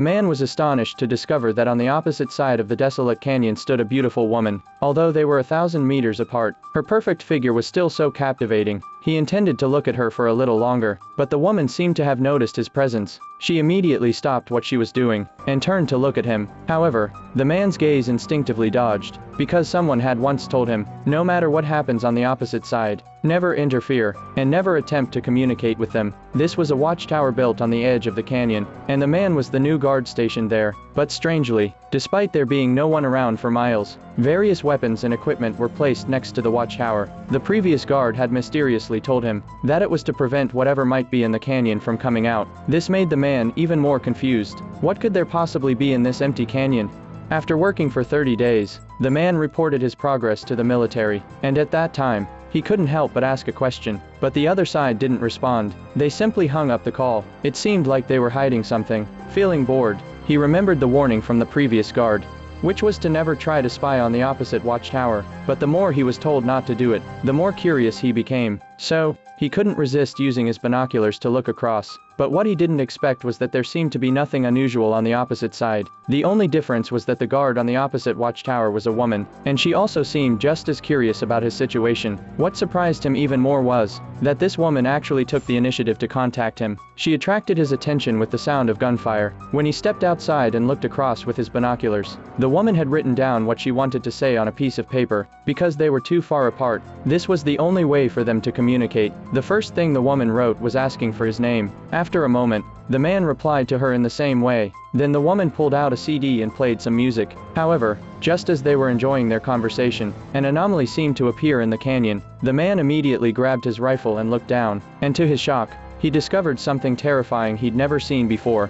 The man was astonished to discover that on the opposite side of the desolate canyon stood a beautiful woman. Although they were 1,000 meters apart, her perfect figure was still so captivating. He intended to look at her for a little longer, but the woman seemed to have noticed his presence. She immediately stopped what she was doing and turned to look at him. However, the man's gaze instinctively dodged, because someone had once told him, no matter what happens on the opposite side, never interfere, and never attempt to communicate with them. This was a watchtower built on the edge of the canyon, and the man was the new guard stationed there. But strangely, despite there being no one around for miles, various weapons and equipment were placed next to the watchtower. The previous guard had mysteriously told him that it was to prevent whatever might be in the canyon from coming out. This made the man even more confused. What could there possibly be in this empty canyon? After working for 30 days, the man reported his progress to the military, and at that time, he couldn't help but ask a question, but the other side didn't respond. They simply hung up the call. It seemed like they were hiding something. Feeling bored, he remembered the warning from the previous guard, which was to never try to spy on the opposite watchtower. But the more he was told not to do it, the more curious he became. So, he couldn't resist using his binoculars to look across. But what he didn't expect was that there seemed to be nothing unusual on the opposite side. The only difference was that the guard on the opposite watchtower was a woman, and she also seemed just as curious about his situation. What surprised him even more was that this woman actually took the initiative to contact him. She attracted his attention with the sound of gunfire. When he stepped outside and looked across with his binoculars, the woman had written down what she wanted to say on a piece of paper. Because they were too far apart, this was the only way for them to communicate. The first thing the woman wrote was asking for his name. After a moment, the man replied to her in the same way. Then the woman pulled out a CD and played some music. However, just as they were enjoying their conversation, an anomaly seemed to appear in the canyon. The man immediately grabbed his rifle and looked down, and to his shock, he discovered something terrifying he'd never seen before.